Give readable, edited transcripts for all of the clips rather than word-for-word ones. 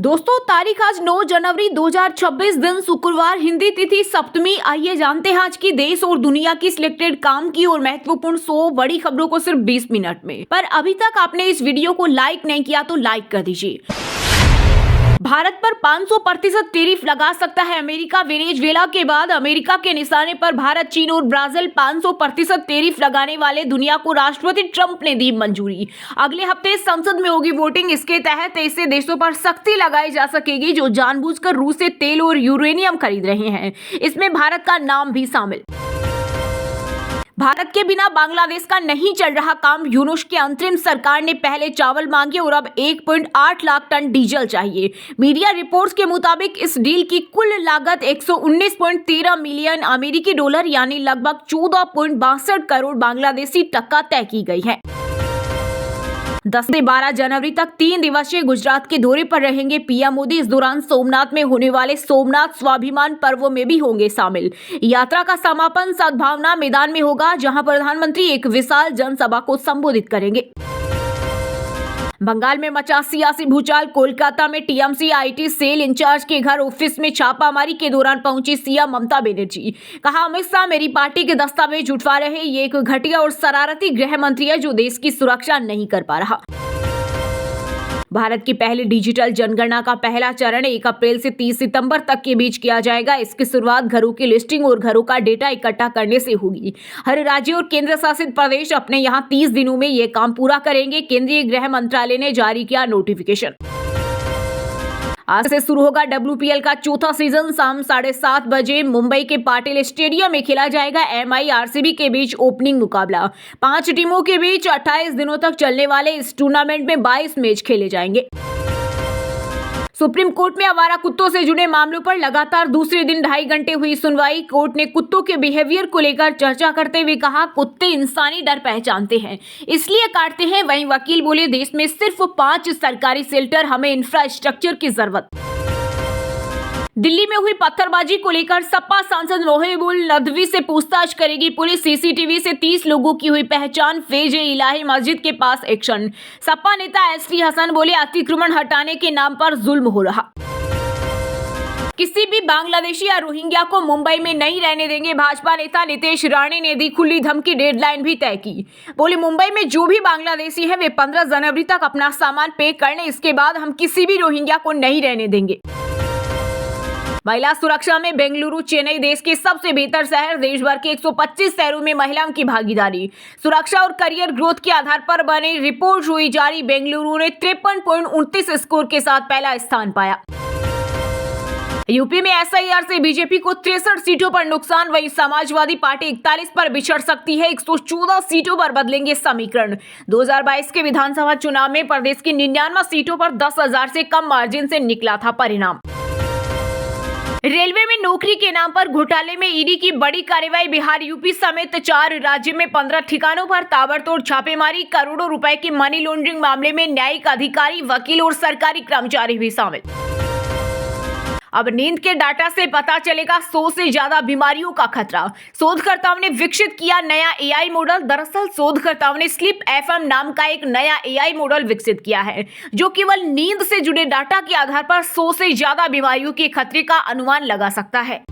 दोस्तों तारीख आज 9 जनवरी 2026 दिन शुक्रवार हिंदी तिथि सप्तमी। आइए जानते हैं आज की देश और दुनिया की सिलेक्टेड काम की और महत्वपूर्ण 100 बड़ी खबरों को सिर्फ 20 मिनट में। पर अभी तक आपने इस वीडियो को लाइक नहीं किया तो लाइक कर दीजिए। भारत पर 500% टैरिफ लगा सकता है अमेरिका। वेनेजुएला के बाद अमेरिका के निशाने पर भारत, चीन और ब्राजील 500% टैरिफ लगाने वाले दुनिया को राष्ट्रपति ट्रंप ने दी मंजूरी। अगले हफ्ते संसद में होगी वोटिंग। इसके तहत ऐसे देशों पर सख्ती लगाई जा सकेगी जो जानबूझकर रूस से तेल और यूरेनियम खरीद रहे हैं। इसमें भारत का नाम भी शामिल। भारत के बिना बांग्लादेश का नहीं चल रहा काम। यूनुस के अंतरिम सरकार ने पहले चावल मांगे और अब 1.8 लाख टन डीजल चाहिए। मीडिया रिपोर्ट्स के मुताबिक इस डील की कुल लागत 119.13 मिलियन अमेरिकी डॉलर यानी लगभग 14.62 करोड़ बांग्लादेशी टका तय की गई है। 10 से 12 जनवरी तक 3 दिवसीय गुजरात के दौरे पर रहेंगे पीएम मोदी। इस दौरान सोमनाथ में होने वाले सोमनाथ स्वाभिमान पर्व में भी होंगे शामिल। यात्रा का समापन सद्भावना मैदान में होगा, जहां प्रधानमंत्री एक विशाल जनसभा को संबोधित करेंगे। बंगाल में मचा सियासी भूचाल। कोलकाता में टीएमसी आईटी सेल इंचार्ज के घर ऑफिस में छापामारी के दौरान पहुंची सीएम ममता बनर्जी। कहा, अमित शाह मेरी पार्टी के दस्तावेज जुटवा रहे। ये एक घटिया और शरारती गृह मंत्री है जो देश की सुरक्षा नहीं कर पा रहा। भारत की पहली डिजिटल जनगणना का पहला चरण 1 अप्रैल से 30 सितंबर तक के बीच किया जाएगा। इसकी शुरुआत घरों की लिस्टिंग और घरों का डेटा इकट्ठा करने से होगी। हर राज्य और केंद्र शासित प्रदेश अपने यहां 30 दिनों में ये काम पूरा करेंगे। केंद्रीय गृह मंत्रालय ने जारी किया नोटिफिकेशन। आज से शुरू होगा WPL का चौथा सीजन। शाम 7:30 बजे मुंबई के पाटिल स्टेडियम में खेला जाएगा MI RCB के बीच ओपनिंग मुकाबला। 5 टीमों के बीच 28 दिनों तक चलने वाले इस टूर्नामेंट में 22 मैच खेले जाएंगे। सुप्रीम कोर्ट में आवारा कुत्तों से जुड़े मामलों पर लगातार दूसरे दिन 2.5 घंटे हुई सुनवाई। कोर्ट ने कुत्तों के बिहेवियर को लेकर चर्चा करते हुए कहा, कुत्ते इंसानी डर पहचानते हैं इसलिए काटते हैं। वहीं वकील बोले, देश में सिर्फ 5 सरकारी शेल्टर, हमें इंफ्रास्ट्रक्चर की जरूरत। दिल्ली में हुई पत्थरबाजी को लेकर सपा सांसद मोहिबुल नदवी से पूछताछ करेगी पुलिस। सीसीटीवी से 30 लोगों की हुई पहचान। फैज-ए-इलाही मस्जिद के पास एक्शन। सपा नेता एसटी हसन बोले, अतिक्रमण हटाने के नाम पर जुल्म हो रहा। किसी भी बांग्लादेशी या रोहिंग्या को मुंबई में नहीं रहने देंगे। भाजपा नेता नितेश राणे ने दी खुली धमकी, डेडलाइन भी तय की। बोले, मुंबई में जो भी बांग्लादेशी है वे 15 जनवरी तक अपना सामान पैक कर लें। इसके बाद हम किसी भी रोहिंग्या को नहीं रहने देंगे। महिला सुरक्षा में बेंगलुरु, चेन्नई देश के सबसे बेहतर शहर। देश भर के 125 शहरों में महिलाओं की भागीदारी। सुरक्षा और करियर ग्रोथ के आधार पर बनी रिपोर्ट हुई जारी। बेंगलुरु ने 53.29 स्कोर के साथ पहला स्थान पाया। यूपी में SIR से बीजेपी को 63 सीटों पर नुकसान। वहीं समाजवादी पार्टी 41 पर बिछड़ सकती है। 114 सीटों पर बदलेंगे समीकरण। 2022 के विधानसभा चुनाव में प्रदेश की 99 सीटों पर 10,000 से कम मार्जिन से निकला था परिणाम। रेलवे में नौकरी के नाम पर घोटाले में ईडी की बड़ी कार्रवाई। बिहार, यूपी समेत 4 राज्य में 15 ठिकानों पर ताबड़तोड़ छापेमारी। करोड़ों रुपए की मनी लॉन्ड्रिंग मामले में न्यायिक अधिकारी, वकील और सरकारी कर्मचारी भी शामिल। अब नींद के डाटा से पता चलेगा 100 से ज्यादा बीमारियों का खतरा। शोधकर्ताओं ने विकसित किया नया AI मॉडल। दरअसल शोधकर्ताओं ने स्लीप FM नाम का एक नया AI मॉडल विकसित किया है जो केवल नींद से जुड़े डाटा के आधार पर 100 से ज्यादा बीमारियों के खतरे का अनुमान लगा सकता है।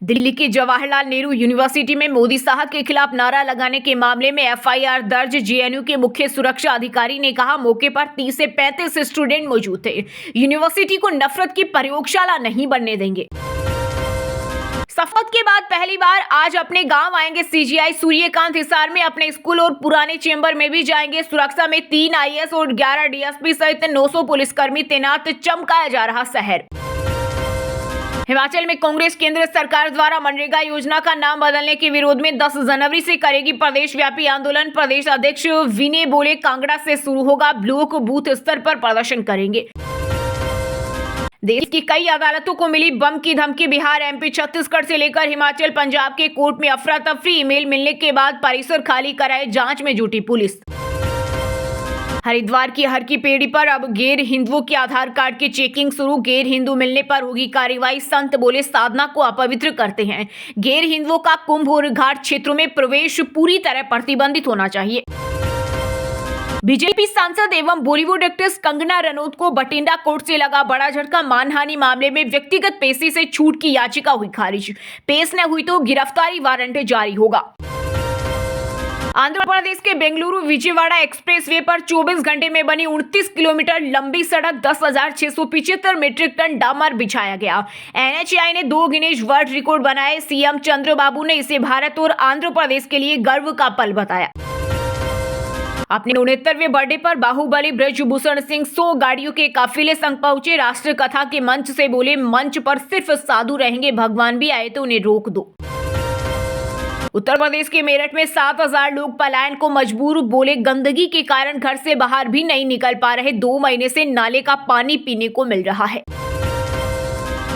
दिल्ली के जवाहरलाल नेहरू यूनिवर्सिटी में मोदी साहब के खिलाफ नारा लगाने के मामले में FIR दर्ज। JNU के मुख्य सुरक्षा अधिकारी ने कहा, मौके पर 30 से 35 स्टूडेंट मौजूद थे। यूनिवर्सिटी को नफरत की प्रयोगशाला नहीं बनने देंगे। शपथ के बाद पहली बार आज अपने गांव आएंगे CGI सूर्यकांत। हिसार में अपने स्कूल और पुराने चेंबर में भी जाएंगे। सुरक्षा में 3 IAS और 11 DSP सहित 900 पुलिसकर्मी तैनात। चमकाया जा रहा शहर। हिमाचल में कांग्रेस केंद्र सरकार द्वारा मनरेगा योजना का नाम बदलने के विरोध में 10 जनवरी से करेगी प्रदेश व्यापी आंदोलन। प्रदेश अध्यक्ष विनय बोले, कांगड़ा से शुरू होगा, ब्लॉक बूथ स्तर पर प्रदर्शन करेंगे। देश की कई अदालतों को मिली बम की धमकी। बिहार, MP, छत्तीसगढ़ से लेकर हिमाचल, पंजाब के कोर्ट में अफरा तफरी। ईमेल मिलने के बाद परिसर खाली कराए, जांच में जुटी पुलिस। हरिद्वार की हर की पेड़ी पर अब गैर हिंदुओं के आधार कार्ड की चेकिंग शुरू। गैर हिंदू मिलने पर होगी कार्रवाई। संत बोले, साधना को अपवित्र करते हैं। गैर हिंदुओं का कुंभ और घाट क्षेत्रों में प्रवेश पूरी तरह प्रतिबंधित होना चाहिए। बीजेपी सांसद एवं बॉलीवुड एक्ट्रेस कंगना रनौत को बठिंडा कोर्ट से लगा बड़ा झटका। मानहानि मामले में व्यक्तिगत पेशी से छूट की याचिका हुई खारिज। पेश न हुई तो गिरफ्तारी वारंट जारी होगा। आंध्र प्रदेश के बेंगलुरु विजयवाड़ा एक्सप्रेसवे पर 24 घंटे में बनी 29 किलोमीटर लंबी सड़क 10,675 मीट्रिक टन डामर बिछाया गया। एनएचएआई ने 2 गिनीज वर्ल्ड रिकॉर्ड बनाए। सीएम चंद्रबाबू ने इसे भारत और आंध्र प्रदेश के लिए गर्व का पल बताया। अपने 69वें बर्थडे पर बाहुबली ब्रजभूषण सिंह 100 गाड़ियों के काफिले संग पहुंचे। राष्ट्र कथा के मंच से बोले, मंच पर सिर्फ साधु रहेंगे, भगवान भी आए तो उन्हें रोक दो। उत्तर प्रदेश के मेरठ में 7,000 लोग पलायन को मजबूर। बोले, गंदगी के कारण घर से बाहर भी नहीं निकल पा रहे। 2 महीने से नाले का पानी पीने को मिल रहा है।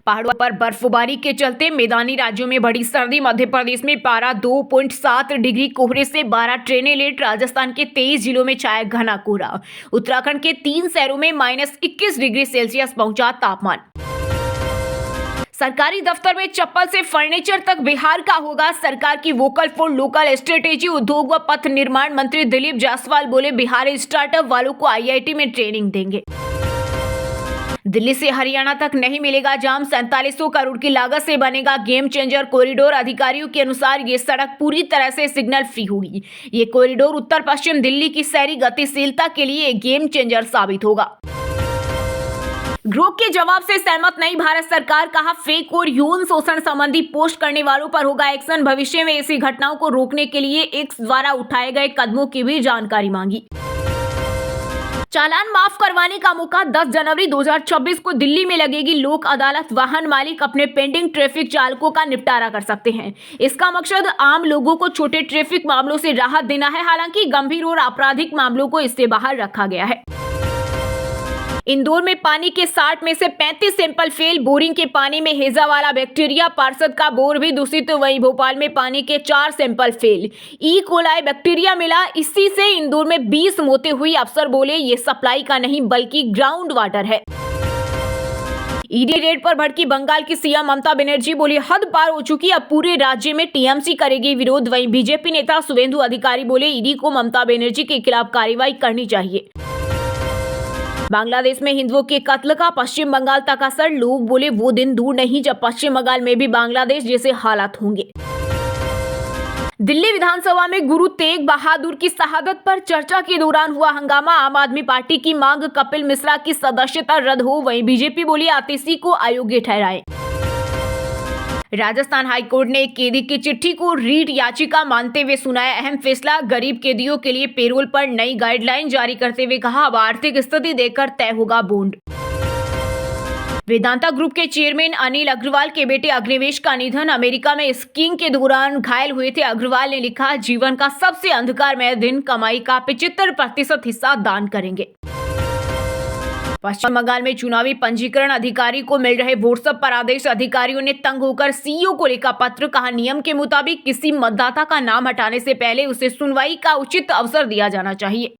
पहाड़ों पर बर्फबारी के चलते मैदानी राज्यों में बढ़ी सर्दी। मध्य प्रदेश में पारा 2.7 डिग्री, कोहरे से 12 ट्रेनें लेट। राजस्थान के 23 जिलों में छाया घना कोहरा। उत्तराखंड के 3 शहरों में -21 डिग्री सेल्सियस पहुंचा तापमान। सरकारी दफ्तर में चप्पल से फर्नीचर तक बिहार का होगा। सरकार की वोकल फॉर लोकल स्ट्रेटेजी। उद्योग व पथ निर्माण मंत्री दिलीप जायसवाल बोले, बिहारी स्टार्टअप वालों को आईआईटी में ट्रेनिंग देंगे। दिल्ली से हरियाणा तक नहीं मिलेगा जाम। 4700 करोड़ की लागत से बनेगा गेम चेंजर कॉरिडोर। अधिकारियों के अनुसार ये सड़क पूरी तरह से सिग्नल फ्री होगी। ये कॉरिडोर उत्तर पश्चिम दिल्ली की शहरी गतिशीलता के लिए एक गेम चेंजर साबित होगा। ग्रोक के जवाब से सहमत नहीं भारत सरकार। कहा, फेक और यौन शोषण संबंधी पोस्ट करने वालों पर होगा एक्शन। भविष्य में ऐसी घटनाओं को रोकने के लिए एक्स द्वारा उठाए गए कदमों की भी जानकारी मांगी। चालान माफ करवाने का मौका 10 जनवरी 2026 को दिल्ली में लगेगी लोक अदालत। वाहन मालिक अपने पेंडिंग ट्रैफिक चालकों का निपटारा कर सकते हैं। इसका मकसद आम लोगों को छोटे ट्रैफिक मामलों से राहत देना है। हालांकि गंभीर और आपराधिक मामलों को इससे बाहर रखा गया है। इंदौर में पानी के 60 में से 35 सैंपल फेल। बोरिंग के पानी में हेजा वाला बैक्टीरिया। पार्षद का बोर भी दूषित। वहीं भोपाल में पानी के 4 sample fail. E coli bacteria मिला। इसी से इंदौर में 20 मौतें हुई। अफसर बोले, ये सप्लाई का नहीं बल्कि ग्राउंड वाटर है। ईडी रेड पर भड़की बंगाल की सीएम ममता बनर्जी। बोली, हद पार हो चुकी, अब पूरे राज्य में टीएमसी करेगी विरोध। वहीं बीजेपी नेता शुभेंदु अधिकारी बोले, ईडी को ममता बनर्जी के खिलाफ कार्रवाई करनी चाहिए। बांग्लादेश में हिंदुओं के कत्ल का पश्चिम बंगाल तक असर। लोग बोले, वो दिन दूर नहीं जब पश्चिम बंगाल में भी बांग्लादेश जैसे हालात होंगे। दिल्ली विधानसभा में गुरु तेग बहादुर की शहादत पर चर्चा के दौरान हुआ हंगामा। आम आदमी पार्टी की मांग, कपिल मिश्रा की सदस्यता रद्द हो। वहीं बीजेपी बोली, आतिशी को अयोग्य ठहराए। राजस्थान हाईकोर्ट ने एक कैदी की चिट्ठी को रीट याचिका मानते हुए सुनाया अहम फैसला। गरीब कैदियों के लिए पेरोल पर नई गाइडलाइन जारी करते हुए कहा, अब आर्थिक स्थिति देखकर तय होगा बॉन्ड। वेदांता ग्रुप के चेयरमैन अनिल अग्रवाल के बेटे अग्निवेश का निधन। अमेरिका में स्कीइंग के दौरान घायल हुए थे। अग्रवाल ने लिखा, जीवन का सबसे अंधकारमय दिन, कमाई का 75% हिस्सा दान करेंगे। पश्चिम बंगाल में चुनावी पंजीकरण अधिकारी को मिल रहे व्हाट्सएप पर आदेश। अधिकारियों ने तंग होकर सीईओ को लिखा पत्र। कहा, नियम के मुताबिक किसी मतदाता का नाम हटाने से पहले उसे सुनवाई का उचित अवसर दिया जाना चाहिए।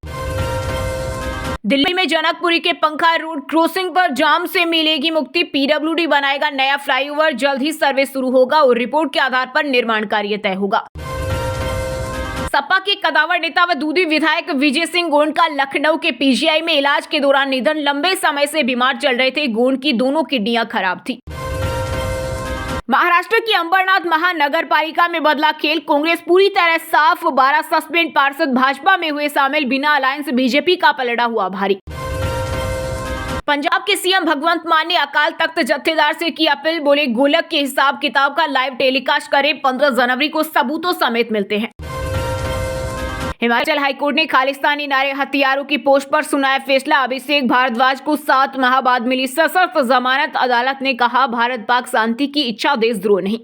दिल्ली में जनकपुरी के पंखा रोड क्रॉसिंग पर जाम से मिलेगी मुक्ति। पीडब्ल्यूडी बनाएगा नया फ्लाईओवर। जल्द ही सर्वे शुरू होगा और रिपोर्ट के आधार पर निर्माण कार्य तय होगा। सपा के कदावर नेता व दूधी विधायक विजय सिंह गोंड का लखनऊ के पीजीआई में इलाज के दौरान निधन। लंबे समय से बीमार चल रहे थे। गोंड की दोनों किडनियां खराब थी। महाराष्ट्र की अंबरनाथ महानगर पालिका में बदला खेल। कांग्रेस पूरी तरह साफ। 12 सस्पेंड पार्षद भाजपा में हुए शामिल। बिना अलायंस बीजेपी का पलड़ा हुआ भारी। पंजाब के सीएम भगवंत मान ने अकाल तख्त जत्थेदार से की अपील। बोले, गोलक के हिसाब किताब का लाइव टेलीकास्ट करें। 15 जनवरी को सबूतों समेत मिलते हैं। हिमाचल हाईकोर्ट ने खालिस्तानी नारे हथियारों की पोस्ट पर सुनाया फैसला। अभिषेक भारद्वाज को 7 माह बाद मिली सशर्त जमानत। अदालत ने कहा, भारत पाक शांति की इच्छा, देशद्रोह नहीं।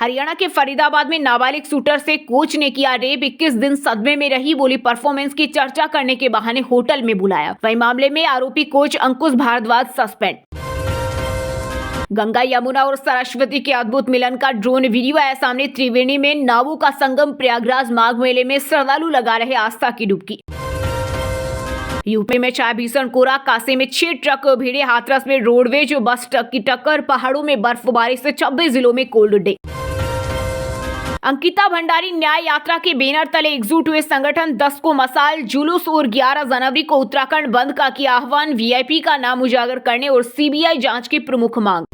हरियाणा के फरीदाबाद में नाबालिग शूटर से कोच ने किया रेप। 21 दिन सदमे में रही। बोली, परफॉर्मेंस की चर्चा करने के बहाने होटल में बुलाया। वहीं मामले में आरोपी कोच अंकुश भारद्वाज सस्पेंड। गंगा, यमुना और सरस्वती के अद्भुत मिलन का ड्रोन वीडियो आया सामने। त्रिवेणी में नावों का संगम। प्रयागराज माघ मेले में श्रद्धालु लगा रहे आस्था की डुबकी। यूपी में छाया भीषण कोहरा। कासे में 6 ट्रक भिड़े। हाथरस में रोडवेज बस ट्रक की टक्कर। पहाड़ों में बर्फबारी से 26 जिलों में कोल्ड डे। अंकिता भंडारी न्याय यात्रा के बैनर तले एकजुट हुए संगठन 10 को मसाल जुलूस और 11 जनवरी को उत्तराखंड बंद का किया आह्वान। वीआईपी का नाम उजागर करने और सीबीआई जांच की प्रमुख मांग।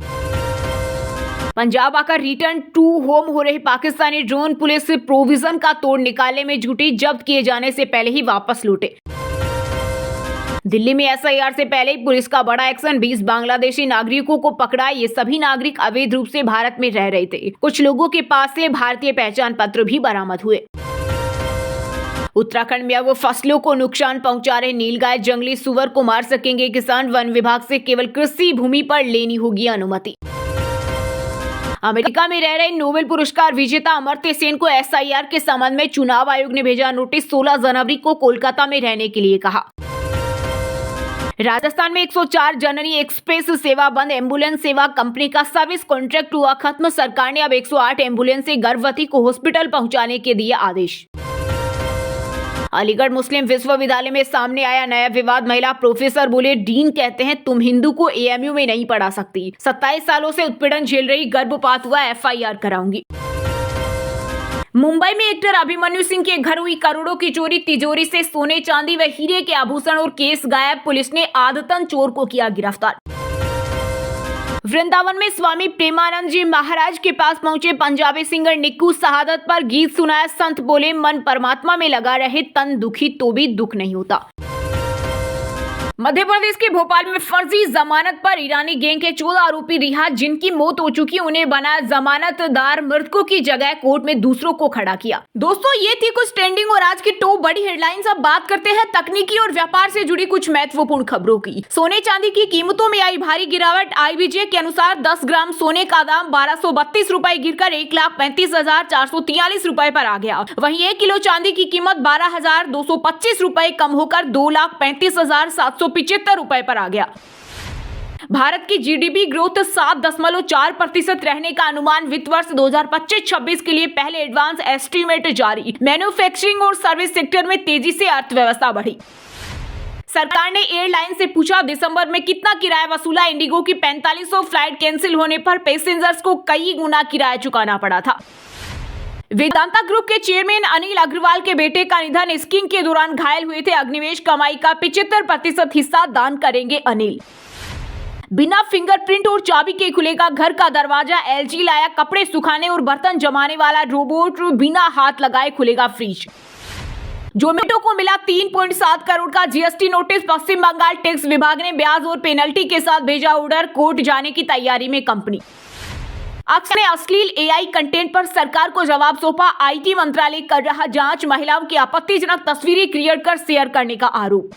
पंजाब आकर रिटर्न टू होम हो रहे पाकिस्तानी ड्रोन पुलिस प्रोविजन का तोड़ निकालने में जुटी, जब्त किए जाने से पहले ही वापस लौटे। दिल्ली में एसआईआर से पहले ही पुलिस का बड़ा एक्शन, 20 बांग्लादेशी नागरिकों को पकड़ा। ये सभी नागरिक अवैध रूप से भारत में रह रहे थे। कुछ लोगों के पास से भारतीय पहचान पत्र भी बरामद हुए। उत्तराखंड में अब फसलों को नुकसान पहुंचा रहे नीलगाय जंगली सुअर को मार सकेंगे किसान। वन विभाग से केवल कृषि भूमि पर लेनी होगी अनुमति। अमेरिका में रह रहे नोबेल पुरस्कार विजेता अमर्त्य सेन को एसआईआर के संबंध में चुनाव आयोग ने भेजा नोटिस। 16 जनवरी को कोलकाता में रहने के लिए कहा। राजस्थान में 104 जननी एक्सप्रेस सेवा बंद। एम्बुलेंस सेवा कंपनी का सर्विस कॉन्ट्रैक्ट हुआ खत्म। सरकार ने अब 108 एम्बुलेंस से गर्भवती को हॉस्पिटल पहुंचाने के दिए आदेश। अलीगढ़ मुस्लिम विश्वविद्यालय में सामने आया नया विवाद। महिला प्रोफेसर बोले, डीन कहते हैं तुम हिंदू को एएमयू में नहीं पढ़ा सकती। 27 सालों से उत्पीड़न झेल रही, गर्भपात हुआ, एफआईआर कराऊंगी। मुंबई में एक्टर अभिमन्यु सिंह के घर हुई करोड़ों की चोरी। तिजोरी से सोने चांदी व हीरे के आभूषण और केस गायब। पुलिस ने आदतन चोर को किया गिरफ्तार। वृंदावन में स्वामी प्रेमानंद जी महाराज के पास पहुंचे पंजाबी सिंगर निक्कू। शहादत पर गीत सुनाया। संत बोले, मन परमात्मा में लगा रहे, तन दुखी तो भी दुख नहीं होता। मध्य प्रदेश के भोपाल में फर्जी जमानत पर ईरानी गैंग के 14 आरोपी रिहा। जिनकी मौत हो चुकी, उन्हें बनाया जमानतदार। मृतकों की जगह कोर्ट में दूसरों को खड़ा किया। दोस्तों, ये थी कुछ ट्रेंडिंग और आज की टॉप बड़ी हेडलाइंस। अब बात करते हैं तकनीकी और व्यापार से जुड़ी कुछ महत्वपूर्ण खबरों की। सोने चांदी की कीमतों में आई भारी गिरावट। आईबीजे के अनुसार 10 ग्राम सोने का दाम 1232 रुपए गिरकर 1,35,443 रुपए पर आ गया। वहीं 1 किलो चांदी की कीमत 12,225 रुपए कम होकर 2,35,775 रुपए पर आ गया। भारत की जीडीपी ग्रोथ 7.4% रहने का अनुमान। वित्त वर्ष 2025-26 के लिए पहले एडवांस एस्टीमेट जारी। मैन्युफैक्चरिंग और सर्विस सेक्टर में तेजी से अर्थव्यवस्था बढ़ी। सरकार ने एयरलाइन से पूछा, दिसंबर में कितना किराया वसूला। इंडिगो की 4500 फ्लाइट कैंसिल होने पर पैसेंजर्स को कई गुना किराया चुकाना पड़ा था। वेदांता ग्रुप के चेयरमैन अनिल अग्रवाल के बेटे का निधन। स्कीइंग के दौरान घायल हुए थे। अग्निवेश कमाई का 75% हिस्सा दान करेंगे अनिल। बिना फिंगरप्रिंट और चाबी के खुलेगा घर का दरवाजा। एलजी लाया कपड़े सुखाने और बर्तन जमाने वाला रोबोट। बिना हाथ लगाए खुलेगा फ्रिज। जोमेटो को मिला 3.7 करोड़ का जीएसटी नोटिस। पश्चिम बंगाल टैक्स विभाग ने ब्याज और पेनल्टी के साथ भेजा ऑर्डर। कोर्ट जाने की तैयारी में कंपनी। अक्षय ने अश्लील एआई कंटेंट पर सरकार को जवाब सौंपा। आईटी मंत्रालय कर रहा जांच। महिलाओं की आपत्तिजनक तस्वीरें क्रिएट कर शेयर करने का आरोप।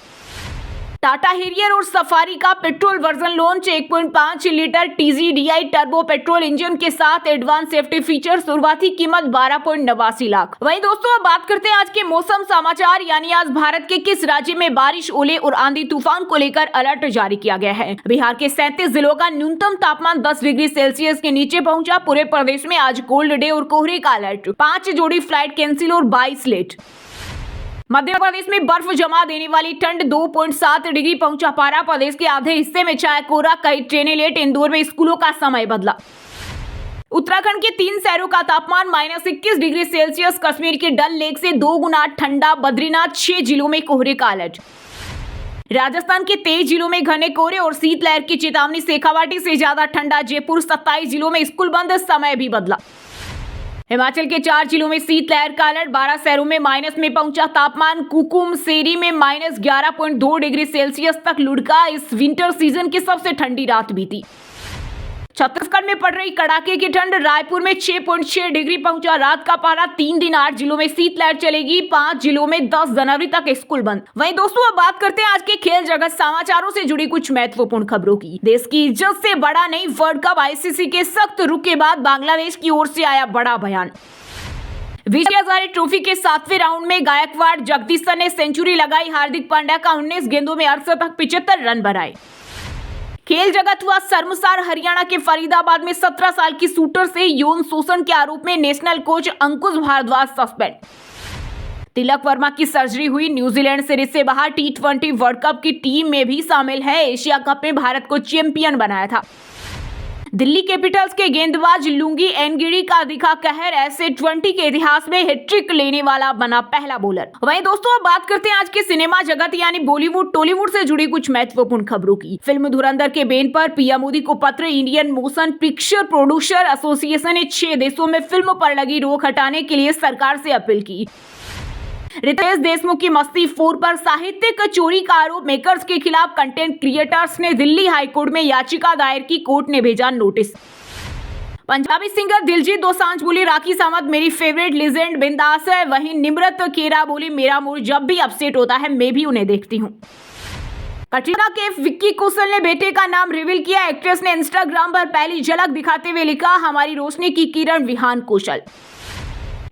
टाटा हेरियर और सफारी का petrol version launch. 1.5 litre TGDI turbo petrol engine के साथ एडवांस सेफ्टी फीचर। शुरुआती कीमत 12.89 लाख। वहीं दोस्तों, अब बात करते हैं आज के मौसम समाचार, यानी आज भारत के किस राज्य में बारिश, ओले और आंधी तूफान को लेकर अलर्ट जारी किया गया है। बिहार के 37 जिलों का न्यूनतम तापमान 10 डिग्री सेल्सियस के नीचे पहुंचा। पूरे प्रदेश में आज कोल्ड डे और कोहरे का अलर्ट। 5 जोड़ी फ्लाइट कैंसिल और 22 लेट। मध्य प्रदेश में बर्फ जमा देने वाली ठंड 2.7 डिग्री पहुंचा पारा। प्रदेश के आधे हिस्से में छाया कोहरा, कई ट्रेनें लेट। इंदौर में स्कूलों का समय बदला। उत्तराखंड के 3 शहरों का तापमान -21 डिग्री सेल्सियस। कश्मीर के डल लेक से 2 गुना ठंडा। बद्रीनाथ 6 जिलों में कोहरे का अलर्ट। राजस्थान के 23 जिलों में घने कोहरे और शीतलहर की चेतावनी। शेखावाटी से ज्यादा ठंडा। जयपुर 27 जिलों में स्कूल बंद, समय भी बदला। हिमाचल के 4 जिलों में शीतलहर का अलर्ट। 12 शहरों में माइनस में पहुंचा तापमान। कुकुम सेरी में -11.2 डिग्री सेल्सियस तक लुढ़का। इस विंटर सीजन की सबसे ठंडी रात बीती। छत्तीसगढ़ में पड़ रही कड़ाके की ठंड। रायपुर में 6.6 डिग्री पहुंचा रात का पारा। 3 दिन 8 जिलों में शीतलहर चलेगी। 5 जिलों में 10 जनवरी तक स्कूल बंद। वहीं दोस्तों, अब बात करते हैं आज के खेल जगत समाचारों से जुड़ी कुछ महत्वपूर्ण खबरों की। देश की इज्जत से बड़ा नहीं, वर्ल्ड कप। आईसीसी के सख्त रुख के बाद बांग्लादेश की ओर से आया बड़ा बयान। विजय हजारे ट्रॉफी के 7वें राउंड में गायकवाड़ जगदीशन ने सेंचुरी लगाई। हार्दिक पांड्या का 19 गेंदों में 68 75 रन बनाए। खेल जगत हुआ शर्मसार। हरियाणा के फरीदाबाद में 17 साल की शूटर से यौन शोषण के आरोप में नेशनल कोच अंकुश भारद्वाज सस्पेंड। तिलक वर्मा की सर्जरी हुई। न्यूजीलैंड सीरीज से बाहर। T20 वर्ल्ड कप की टीम में भी शामिल है। एशिया कप में भारत को चैंपियन बनाया था। दिल्ली कैपिटल्स के गेंदबाज लुंगी एनगिडी का दिखा कहर, ऐसे 20 के इतिहास में हैट्रिक लेने वाला बना पहला बॉलर। वहीं दोस्तों अब बात करते हैं आज के सिनेमा जगत यानी बॉलीवुड टॉलीवुड से जुड़ी कुछ महत्वपूर्ण खबरों की। फिल्म धुरंधर के बैन पर पीएम मोदी को पत्र। Indian motion picture producer association ने 6 देशों में फिल्म पर लगी रोक हटाने के लिए सरकार से अपील की। रितेश देशमुख की मस्ती 4 पर साहित्यिक चोरी का आरोप, मेकर्स के खिलाफ कंटेंट क्रिएटर्स ने दिल्ली हाईकोर्ट में याचिका दायर की, कोर्ट ने भेजा नोटिस। पंजाबी सिंगर दिलजीत दोसांझ बोली राखी सावंत मेरी फेवरेट लीजेंड बिंदास है। वहीं निम्रत खेरा बोली मेरा मूड जब भी अपसेट होता है मैं भी उन्हें देखती हूँ। कटरीना कैफ विक्की कौशल ने बेटे का नाम रिवील किया। एक्ट्रेस ने इंस्टाग्राम पर पहली झलक दिखाते हुए लिखा हमारी रोशनी की किरण विहान कौशल।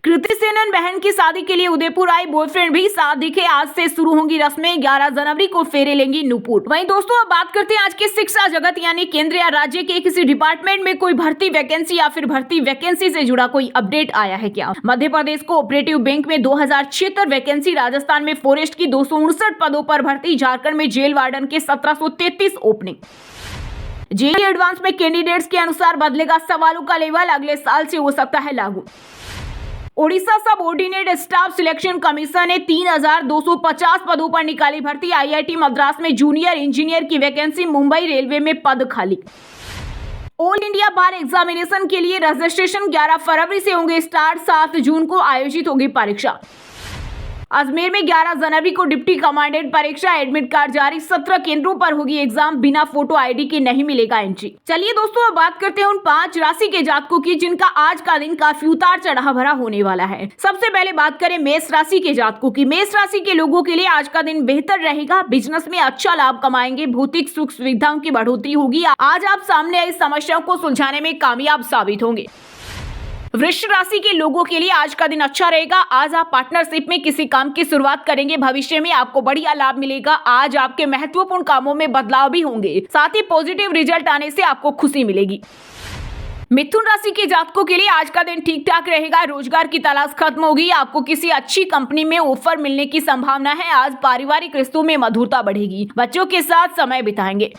कृति सेनन बहन की शादी के लिए उदयपुर आई, बॉयफ्रेंड भी साथ दिखे। आज से शुरू होंगी रस्में, 11 जनवरी को फेरे लेंगी नूपुर। वहीं दोस्तों अब बात करते हैं आज के शिक्षा जगत यानी केंद्र या राज्य के किसी डिपार्टमेंट में कोई भर्ती वैकेंसी या फिर भर्ती वैकेंसी से जुड़ा कोई अपडेट आया है क्या। Madhya Pradesh co operative bank में 2076 वैकेंसी, राजस्थान में फॉरेस्ट की 259 पदों पर भर्ती, झारखंड में जेल वार्डन के 1733 ओपनिंग। जेईई एडवांस में कैंडिडेट्स के अनुसार बदलेगा सवालों का लेवल, अगले साल से हो सकता है लागू। ओडिशा सब ऑर्डिनेट स्टाफ सिलेक्शन कमीशन ने 3250 पदों पर निकाली भर्ती। आईआईटी मद्रास में जूनियर इंजीनियर की वैकेंसी, मुंबई रेलवे में पद खाली। ऑल इंडिया बार एग्जामिनेशन के लिए रजिस्ट्रेशन 11 फरवरी से होंगे स्टार्ट, 7 जून को आयोजित होगी परीक्षा। अजमेर में 11 जनवरी को डिप्टी कमांडेंट परीक्षा, एडमिट कार्ड जारी, 17 केंद्रों पर होगी एग्जाम, बिना फोटो आईडी के नहीं मिलेगा एंट्री। चलिए दोस्तों अब बात करते हैं उन 5 राशि के जातकों की जिनका आज का दिन काफी उतार चढ़ाव भरा होने वाला है। सबसे पहले बात करें मेष राशि के जातकों की। मेष राशि के लोगों के लिए आज का दिन बेहतर रहेगा, बिजनेस में अच्छा लाभ कमाएंगे, भौतिक सुख सुविधाओं की बढ़ोतरी होगी। आज आप सामने आई समस्याओं को सुलझाने में कामयाब साबित होंगे। वृश्चिक राशि के लोगों के लिए आज का दिन अच्छा रहेगा। आज आप पार्टनरशिप में किसी काम की शुरुआत करेंगे, भविष्य में आपको बढ़िया लाभ मिलेगा। आज आपके महत्वपूर्ण कामों में बदलाव भी होंगे, साथ ही पॉजिटिव रिजल्ट आने से आपको खुशी मिलेगी। मिथुन राशि के जातकों के लिए आज का दिन ठीक ठाक रहेगा, रोजगार की तलाश खत्म होगी, आपको किसी अच्छी कंपनी में ऑफर मिलने की संभावना है। आज पारिवारिक रिश्तों में मधुरता बढ़ेगी, बच्चों के साथ समय बिताएंगे।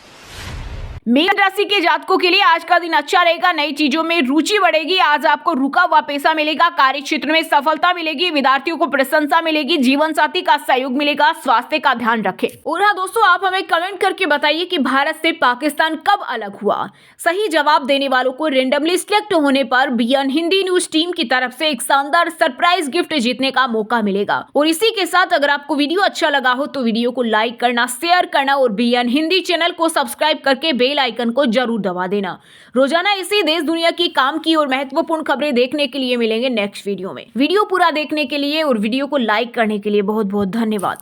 मीन राशि के जातकों के लिए आज का दिन अच्छा रहेगा, नई चीजों में रुचि बढ़ेगी। आज आपको रुका हुआ पैसा मिलेगा, कार्य क्षेत्र में सफलता मिलेगी, विद्यार्थियों को प्रशंसा मिलेगी, जीवन साथी का सहयोग मिलेगा, स्वास्थ्य का ध्यान रखें। और हाँ दोस्तों आप हमें कमेंट करके बताइए कि भारत से पाकिस्तान कब अलग हुआ। सही जवाब देने वालों को रेंडमली सिलेक्ट होने पर बीएन हिंदी न्यूज टीम की तरफ से एक शानदार सरप्राइज गिफ्ट जीतने का मौका मिलेगा। और इसी के साथ अगर आपको वीडियो अच्छा लगा हो तो वीडियो को लाइक करना, शेयर करना और बीएन हिंदी चैनल को सब्सक्राइब करके बेल आइकन को जरूर दबा देना। रोजाना इसी देश दुनिया की काम की और महत्वपूर्ण खबरें देखने के लिए मिलेंगे नेक्स्ट वीडियो में। वीडियो पूरा देखने के लिए और वीडियो को लाइक करने के लिए बहुत बहुत धन्यवाद।